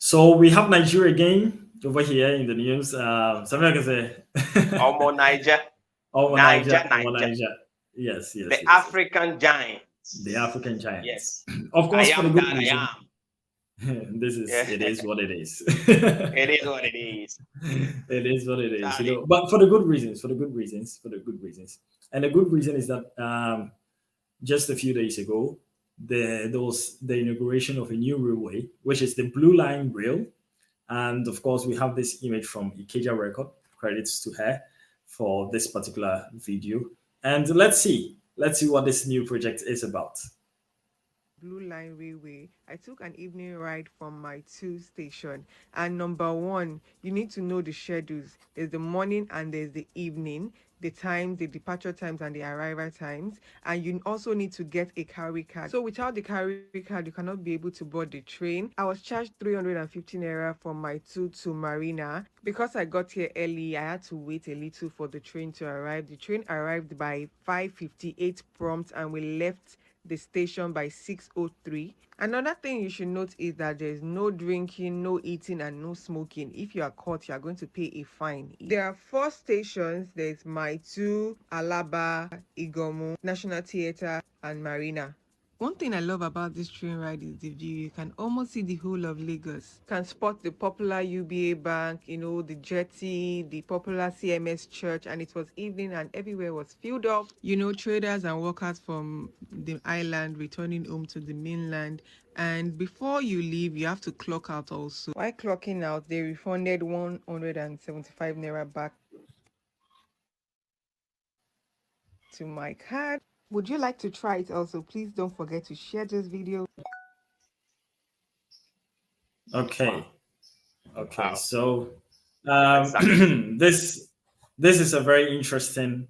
So we have Nigeria again over here in the news. Something I can say. Omo Niger, Oh, Niger, Niger, oh, Niger, Niger. Yes, the yes, yes, yes. African The giants. African giants. Yes, Of I course, for the am good that I reason. am. Yeah, It is what it is. it is what it is. It is what it is, Charlie. but for the good reasons, and the good reason is that just a few days ago, there was the inauguration of a new railway, which is the Blue Line Rail, and of course, we have this image from Ikeja Record. Credits to her for this particular video, and let's see what this new project is about. Blue Line Railway, I took an evening ride from my two station. And number one, you need to know the schedules. There's the morning and there's the evening, the times, the departure times and the arrival times. And you also need to get a carry card. So without the carry card, you cannot be able to board the train. I was charged 315 naira from my two to Marina. Because I got here early, I had to wait a little for the train to arrive. The train arrived by 5:58 prompt and we left the station by 6:03. Another thing you should note is that there's no drinking, no eating, and no smoking. If you are caught, you are going to pay a fine. There are four stations. There's Maitu, Alaba, Igomu, National Theatre, and Marina. One thing I love about this train ride is the view. You can almost see the whole of Lagos. You can spot the popular UBA Bank, the jetty, the popular CMS church, and it was evening and everywhere was filled up. Traders and workers from the island returning home to the mainland. And before you leave, you have to clock out also. While clocking out, they refunded 175 naira back to my card. Would you like to try it also? Please don't forget to share this video. Okay, okay. Wow. So Exactly. this is a very interesting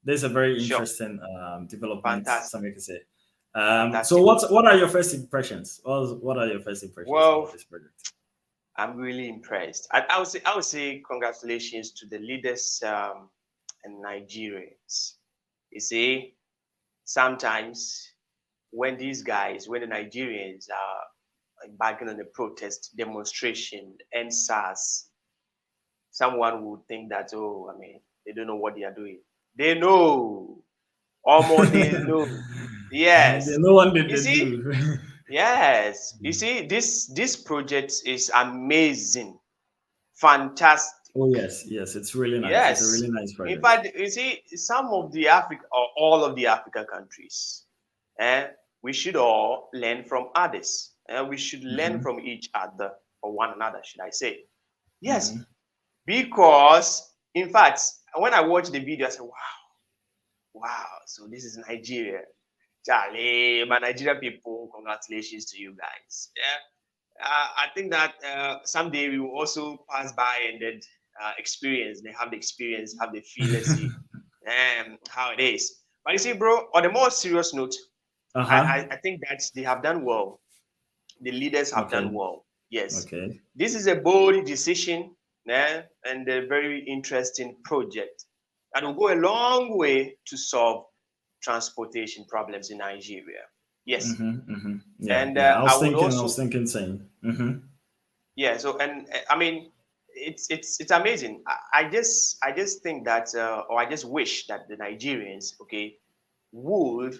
Sure. development. Fantastic. Something to say. So Fantastic. what are your first impressions? What are your first impressions about Well, this project? I'm really impressed. I would say congratulations to the leaders and Nigerians. You see, sometimes when the Nigerians are embarking on a protest demonstration and SARS, someone would think that, oh, I mean, they don't know what they are doing. They know. Almost they know. Yes. No one did You they see, do. yes. You see, this project is amazing, fantastic. Oh yes, yes, it's really nice. It's a Yes. really nice In project. fact, you see, some of the Africa or all of the African countries, eh, we should all learn from others. We should learn Hmm. from each other or one another, should I say? Yes, Hmm. because in fact, when I watched the video, I said, wow, wow. So this is Nigeria. Charlie, my Nigerian people, congratulations to you guys. Yeah. I think that someday we will also pass by and then experience. They have the experience, have the feel. Let's see how it is. But you see, bro, on a more serious note, Uh-huh. I think that they have done well. The leaders have done Okay. well. Yes. Okay. This is a bold decision and a very interesting project that will go a long way to solve transportation problems in Nigeria. Yes. Yeah, And yeah. I would I was also thinking same. yeah, so and I mean it's amazing. I just think that or I just wish that the Nigerians, okay, would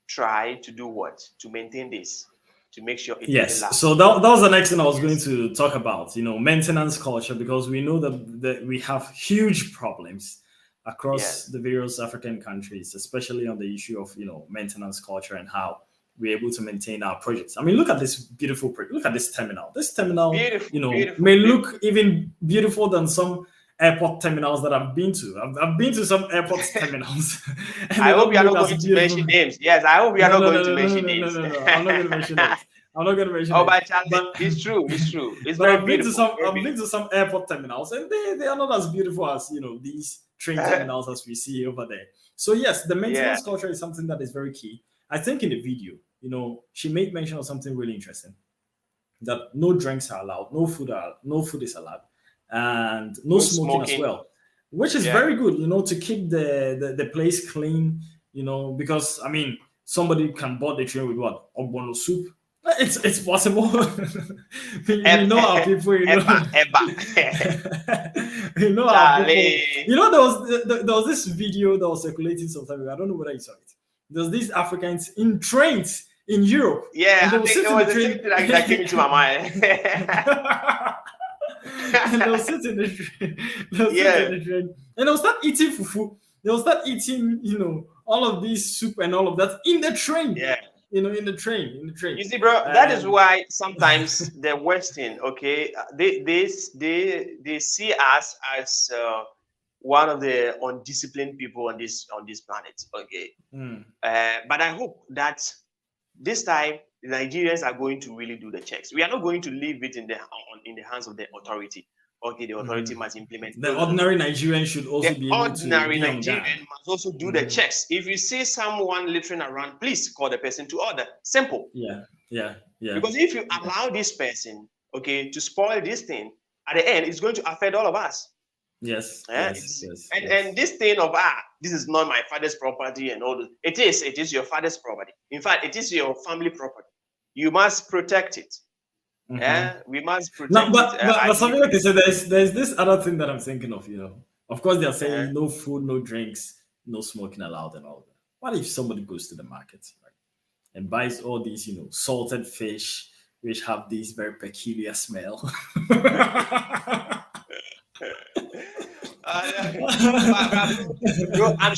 try to do what to maintain this, to make sure it Yes. So lasts. that was the next thing I was going Yes. to talk about, maintenance culture, because we know that we have huge problems across Yes. the various African countries, especially on the issue of, maintenance culture and how we're able to maintain our projects. I mean, look at this beautiful project. Look at this terminal. This terminal, Beautiful, beautiful, may beautiful. look even beautiful than some airport terminals that I've been to. I've been to some airport terminals and I they hope don't you are look not as going to mention beautiful. names. Yes, I hope you are No, not no, no, going to no, no, no, mention no, no, names. no, no. I'm not going to mention names. I'm not going to mention Oh, names. by Charlie, But it's true. It's true. It's but very beautiful. Very I've been to some airport terminals, and they are not as beautiful as these train beautiful. terminals as we see over there. So yes, the Yeah. maintenance culture is something that is very key. I think in the video, she made mention of something really interesting, that no drinks are allowed, no food is allowed, and no No smoking as smoking. well, which is Yeah. very good, to keep the place clean, because I mean somebody can board the train with what, ogbono soup. It's possible. we know our Ever, people, ever. we know our people. Charlie. There was this video that was circulating sometime ago. I don't know whether you saw it. There's these Africans in trains in Europe, Yeah, and they I will think sit it in the was the same train. thing that came into my mind. And they'll sit in the train. They'll sit Yeah. in the train, and they'll start eating fufu. They'll start eating, all of these soup and all of that in the train. Yeah. In the train. You see, bro, that is Um, why sometimes the Western, okay, they see us as one of the undisciplined people on this planet, okay. mm, But I hope that this time the Nigerians are going to really do the checks. We are not going to leave it in the hands of the authority. Okay, the authority must implement. the No, no, no. ordinary Nigerian should also The be able to ordinary be on guard. Nigerian must also do the checks. If you see someone littering around, please call the person to order. Simple. Yeah. Because if you allow this person, okay, to spoil this thing, at the end, it's going to affect all of us. Yes. Yeah? And this thing of this is not my father's property and all this, it is your father's property. In fact, it is your family property. You must protect it. Yeah, we must protect No, but it. but something like I said, there's this other thing that I'm thinking of. Of course they're saying no food, no drinks, no smoking allowed, and all that. What if somebody goes to the market, right, and buys all these, salted fish, which have this very peculiar smell? Bro, I'm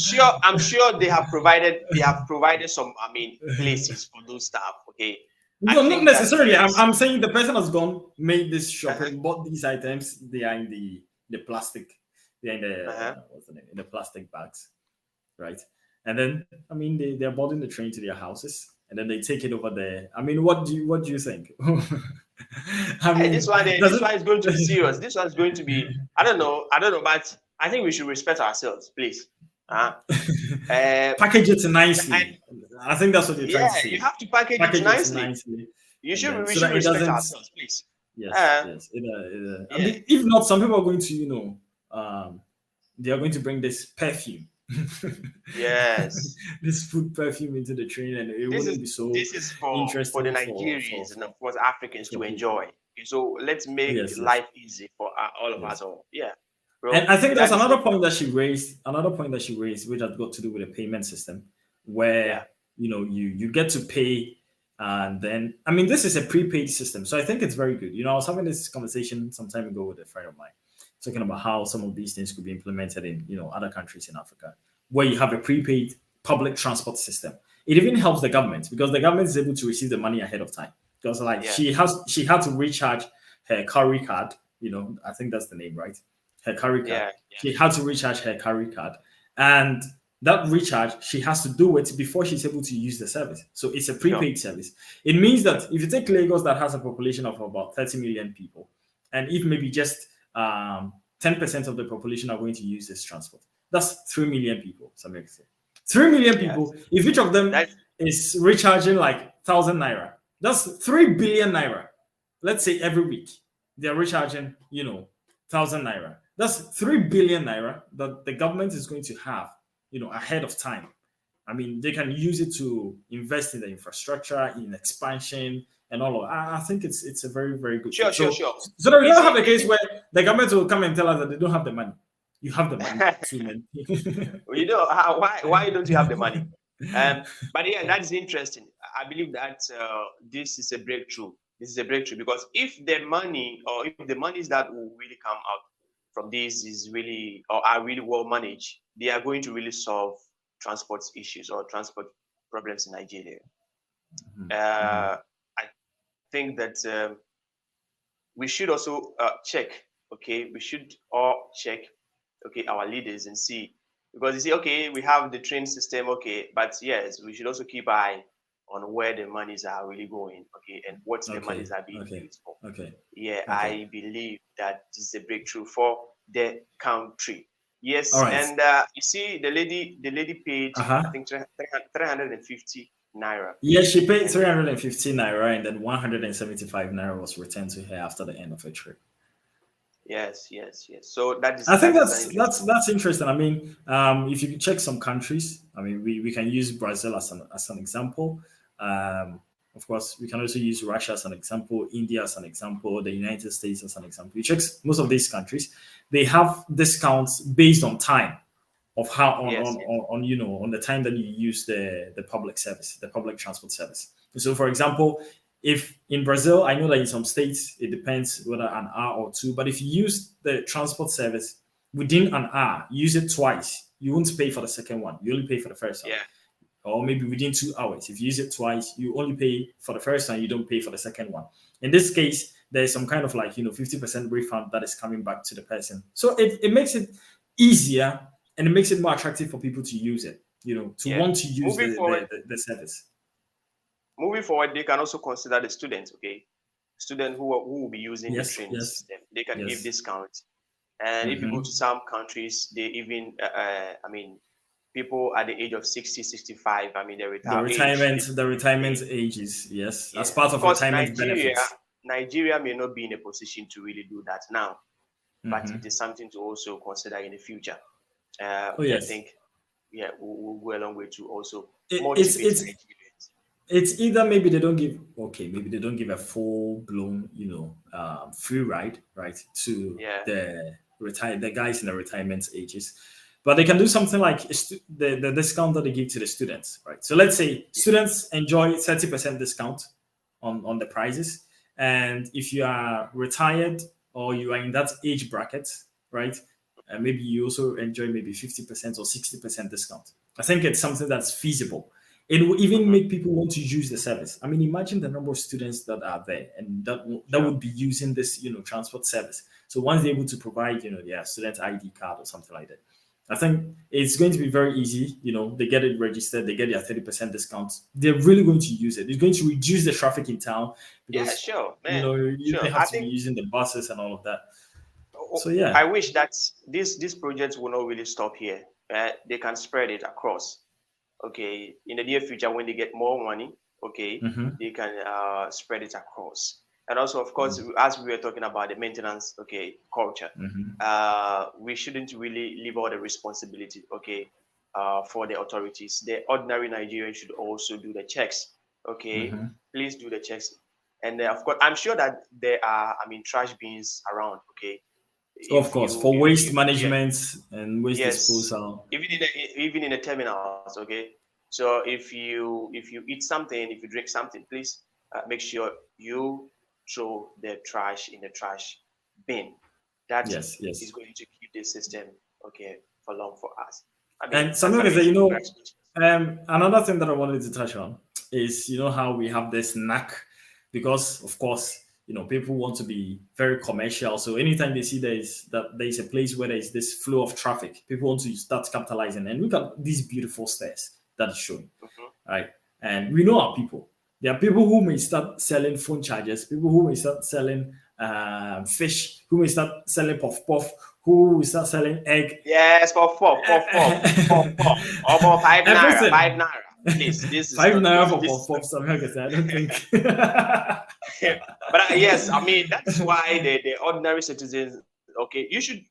sure they have provided some places for those stuff. Okay. No, not necessarily. I'm saying the person has gone, made this shopping, bought these items. They are in the plastic. They're in the what's the name? In the plastic bags, right? And then they're boarding the train to their houses, and then they take it over there. What do you think? This one is going to be serious. This one is going to be. I don't know, but I think we should respect ourselves, please. Package it nicely. I think that's what you're trying to say. You have to package it nicely. We should respect ourselves, please. Yes. If not, some people are going to, they are going to bring this perfume. Yes. This food perfume into the train, and it wouldn't be so interesting for the Nigerians and of course Africans to enjoy. So let's make life easy for all of us all. Yeah. Bro, and I think there's another point that she raised, which has got to do with the payment system, where you get to pay, and then this is a prepaid system, so I think it's very good. I was having this conversation some time ago with a friend of mine, talking about how some of these things could be implemented in other countries in Africa, where you have a prepaid public transport system. It even helps the government because the government is able to receive the money ahead of time. Because she had to recharge her curry card. I think that's the name, right? Her curry card. Yeah. She had to recharge her curry card, and that recharge she has to do it before she's able to use the service. So it's a prepaid service. It means that if you take Lagos, that has a population of about 30 million people, and if maybe just 10% of the population are going to use this transport, that's 3 million people. 3 million people. If each of them is recharging like 1,000 naira, that's 3 billion naira. Let's say every week they're recharging, 1,000 naira. That's 3 billion naira that the government is going to have, ahead of time. They can use it to invest in the infrastructure, in expansion, and all of that. I think it's a very, very good thing. Sure. So that we don't have a case where the government will come and tell us that they don't have the money. You have the money. Why don't you have the money? But yeah, that's interesting. I believe that this is a breakthrough. This is a breakthrough because if the monies that will really come out from this is really or are really well managed, they are going to really solve transport issues or transport problems in Nigeria. I think that we should also check. Okay, we should all check. Okay, our leaders and see, because you see, okay, we have the train system. Okay, but yes, we should also keep eye on where the monies are really going. Okay, and what the monies are being used for. I believe that this is a breakthrough for the country. Yes, and you see, the lady paid I think 350 naira. Yes, she paid 350 naira, and then 175 naira was returned to her after the end of her trip. Yes. So that is. I think that's interesting. If you check some countries, we can use Brazil as an example. Of course, we can also use Russia as an example, India as an example, the United States as an example. You check most of these countries, they have discounts based on time of how Yes. on on the time that you use the public service, the public transport service. So, for example, if in Brazil, I know that in some states it depends whether an hour or two, but if you use the transport service within an hour, use it twice, you won't pay for the second one. You only pay for the first one. Yeah. Or maybe within 2 hours. If you use it twice, you only pay for the first one, you don't pay for the second one. In this case, there's some kind of 50% refund that is coming back to the person. So it makes it easier and it makes it more attractive for people to use it, to Yeah. want to use Moving forward, the service. they can also consider the students. Okay, student who will be using the Yes, training yes, system. They can give yes. discounts. And if you go Mhm. to some countries, they even, I mean, people at the age of 60, 65, I mean, the retire age. The retirement ages, yes, as Yeah. part Of of course, retirement benefits. Nigeria may not be in a position to really do that now, but it Mhm. is something to also consider in the future. Oh I yes, think, yeah, we'll go a long way to also it, it's motivate it's Nigerians. it's either maybe they don't give maybe they don't give a full blown free ride right to Yeah. the guys in the retirement ages, but they can do something like the discount that they give to the students, right? So let's say students enjoy 30% discount on the prices, and if you are retired or you are in that age bracket, right, maybe you also enjoy maybe 50% or 60% discount. I think it's something that's feasible. It will even Mhm. make people want to use the service. I mean, imagine the number of students that are there and that Sure. would be using this, transport service. So once they're able to provide, their student ID card or something like that, I think it's going to be very easy. They get it registered, they get their 30% discount. They're really going to use it. It's going to reduce the traffic in town Yeah, because sure, man. you Sure. don't have I to be think using the buses and all of that. oh, So yeah. I wish that this project will not really stop here. They can spread it across. Okay, in the near future when they get more money, okay, Mm-hmm. they can spread it across. And also, of course, as we were talking about the maintenance, okay, culture, Mm-hmm. we shouldn't really leave all the responsibility, okay, for the authorities. The ordinary Nigerian should also do the checks, okay. Mm-hmm. Please do the checks. And of course, I'm sure that there are, I mean, trash bins around, okay. Of If course, you, for waste if yeah, management and waste yes, disposal. even in the terminals, okay. So if you eat something, if you drink something, please make sure you throw the trash in the trash bin. That Yes, yes. is going to keep the system okay for long for us. I mean, And that's something is that, amazing. Congratulations. another thing that I wanted to touch on is, how we have this knack because, of course, people want to be very commercial. So anytime they see there's a place where there's this flow of traffic, people want to start capitalizing. And look at these beautiful stairs that is showing, Mhm. right? And we know our people. There are people who may start selling phone chargers, people who may start selling fish, who may start selling puff puff, who will start selling egg. Yes, for almost five naira, Everything. 5 naira. Please, this is Five not good. naira for This puff is not puff. Something like that. I don't think. but yes, I mean that's why the ordinary citizens, okay,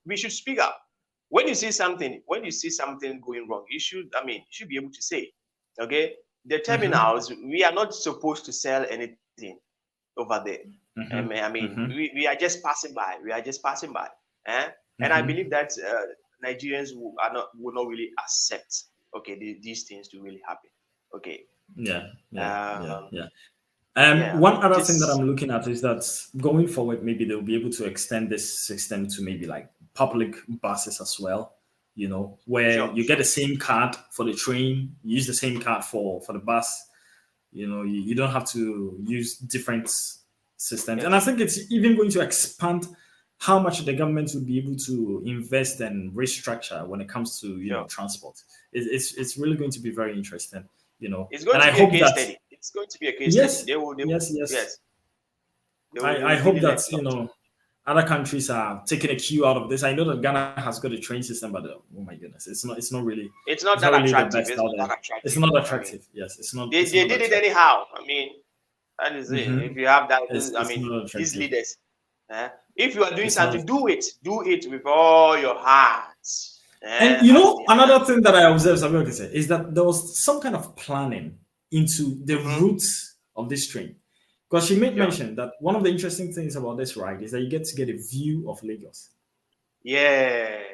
we should speak up. When you see something going wrong, you should be able to say, okay, the Mm-hmm. terminals, we are not supposed to sell anything over there. Mm-hmm. I mean, Mm-hmm. we are just passing by. We are just passing by. Eh? And I Mm-hmm. believe that Nigerians will not really accept okay these things to really happen. Okay. Yeah. Yeah. Yeah. Um, Yeah. yeah, I One mean, other thing that just I'm looking at is that going forward, maybe they'll be able to extend this system to maybe like public buses as well. Where sure, you get sure. the same card for the train, you use the same card for the bus. You don't have to use different systems. And I Yes. think it's even going to expand how much the government would be able to invest and restructure when it comes to Sure. transport. It's really going to be very interesting. It's going And to I be a hope case that study. It's going to be a case study. yes, They will, yes, yes. yes, they I will hope really learn that a lot. other countries are taking a cue out of this. I know that Ghana has got a train system, but oh my goodness, It's not it's not that really the attractive. best It's out not there. that It's attractive. not I mean, attractive. Yes, it's they not did it attractive. anyhow. I mean, that is it. Hmm. If you have that, I It's mean, not these attractive. leaders, if you are doing It's not. something, do it. Do it with all your heart. And As they are another thing that I observed, Samuel, is that there was some kind of planning into the now. routes of this train. Because she made Sure. mention that one of the interesting things about this ride is that you get to get a view of Lagos. Yeah. I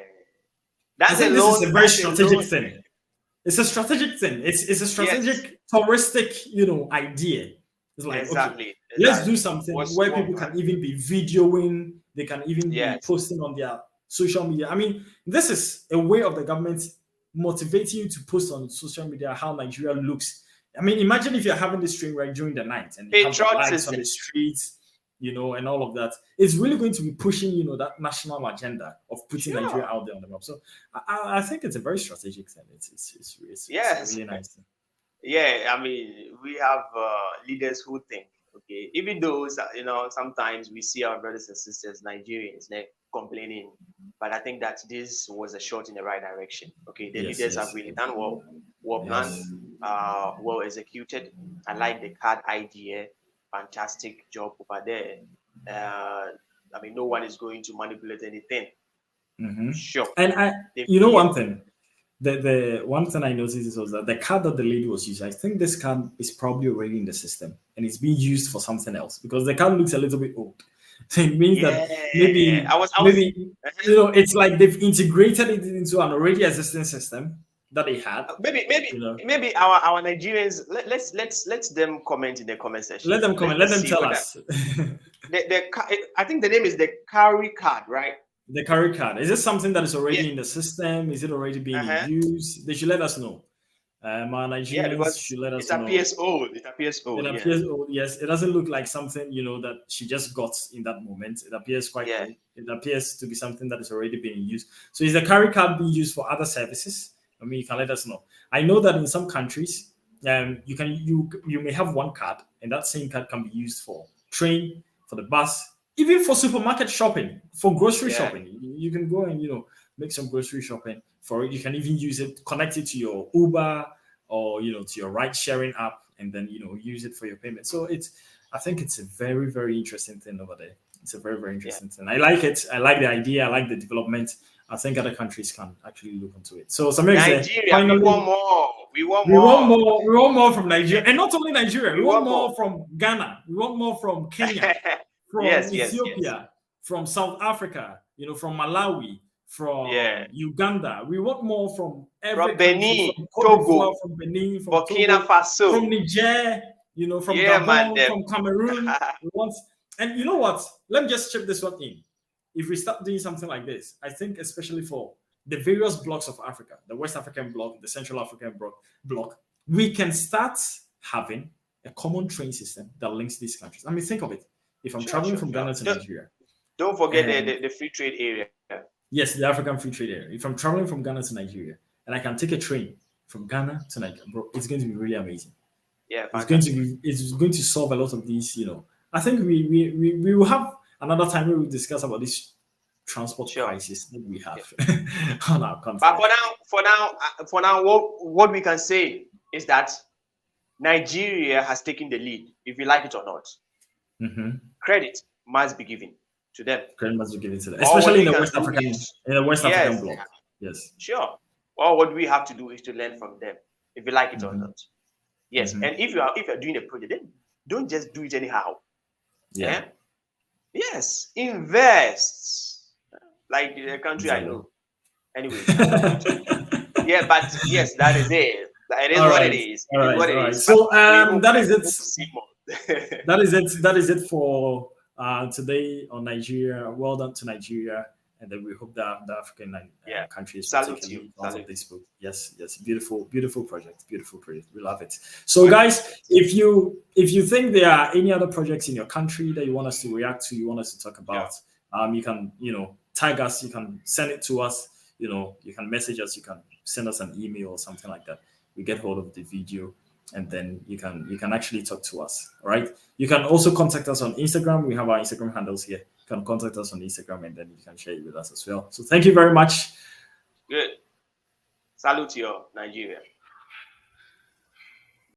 That's a think this is loan. a very That's a strategic loan. thing. It's a strategic thing. It's a Yes. strategic touristic, idea. It's like, okay, Exactly. let's do Exactly. something Was where one people plan. can even be videoing, they can even be Yes. posting on their social media. I mean, this is a way of the government motivating you to post on social media how Nigeria looks. I mean, imagine if you're having this train ride during the night and you have the lights on Patriotism. the streets, and all of that. It's really going to be pushing, that national agenda of putting Nigeria Sure. out there on the map. So I think it's a very strategic thing. It's Yes. really nice. Yeah. I mean, we have leaders who think. Okay. Even though sometimes we see our brothers and sisters, Nigerians, they're complaining, but I think that this was a shot in the right direction. Okay. The Yes, leaders have yes, really done well, well planned, yes. well executed. I like the card idea. Fantastic job over there. I mean, no one is going to manipulate anything. Mm-hmm. Sure. And They one thing, the one thing I noticed was that the card that the lady was using, I think this card is probably already in the system and it's being used for something else because the card looks a little bit old. So it means that Yeah. I was. it's like they've integrated it into an already existing system that they had. Maybe our Nigerians. Let's them comment in the comment section. Let them comment. Let Let's them see tell whether us. I think the name is the carry card, right? The carry card. Is this something that is already Yeah. in the system? Is it already being Uh-huh. used? They should let us know. Our Yeah, Nigerians because should let us it know. appears old. It appears old. It Yeah. appears old, yes. It doesn't look like something, that she just got in that moment. It appears quite Yeah. old. It appears to be something that is already being used. So is the carry card being used for other services? I mean, you can let us know. I know that in some countries, you may have one card, and that same card can be used for train, for the bus, even for supermarket shopping, for grocery Yeah. shopping. You can go and make some grocery shopping for it. You can even use it, connect it to your Uber or to your ride sharing app, and then use it for your payment. So I think it's a very, very interesting thing over there. It's a very, very interesting thing. I like it. I like the idea. I like the development. I think other countries can actually look into it. So Samir said, Nigeria, finally, we want more. We want we want more. more. We want more from Nigeria, and not only Nigeria. We We want want more more. from Ghana. We want more from Kenya, from Yes. Ethiopia, from South Africa. From Malawi, from Yeah. Uganda. We want more from every From country, Benin, from Cote Togo, d'Ivoire, from Benin, from Burkina Togo, Faso. from Niger, from Yeah, man, Gabon, them. from Cameroon. We want, and you know what? Let me just chip this one in. If we start doing something like this, I think especially for the various blocks of Africa, the West African bloc, the Central African bloc, we can start having a common train system that links these countries. I mean, think of it. If I'm traveling from Ghana to Nigeria, Don't forget the free trade area. yes, the African free trade area. If I'm traveling from Ghana to Nigeria and I can take a train from Ghana to Nigeria, bro, it's going to be really amazing. Yeah, it's going to solve a lot of these. I think we will have another time where we discuss about this transport crisis that we have on our country. But for now, what we can say is that Nigeria has taken the lead, if you like it or not. Mm-hmm. Credit must be given to them. Credit must be given to them, especially in the West African bloc. Yes. Sure. Well, what we have to do is to learn from them, if you like it or not. Yes. And if you're doing a project, then don't just do it anyhow. Yeah. Yes. Invest. Like the country I know. Anyway. Yeah, but yes, that is it. It is what it is. It is what it is. So that is it. That is it for today on Nigeria. Well done to Nigeria, and then we hope that the African countries will take a lead out of this book. Yes, beautiful project. We love it. So, guys, if you think there are any other projects in your country that you want us to react to, you want us to talk about, you can tag us. You can send it to us. You can message us. You can send us an email or something like that. We get hold of the video, and then you can actually talk to us. All right. You can also contact us on Instagram. We have our Instagram handles here. You can contact us on Instagram, and then you can share it with us as well. So thank you very much. Good. Salute to your Nigeria.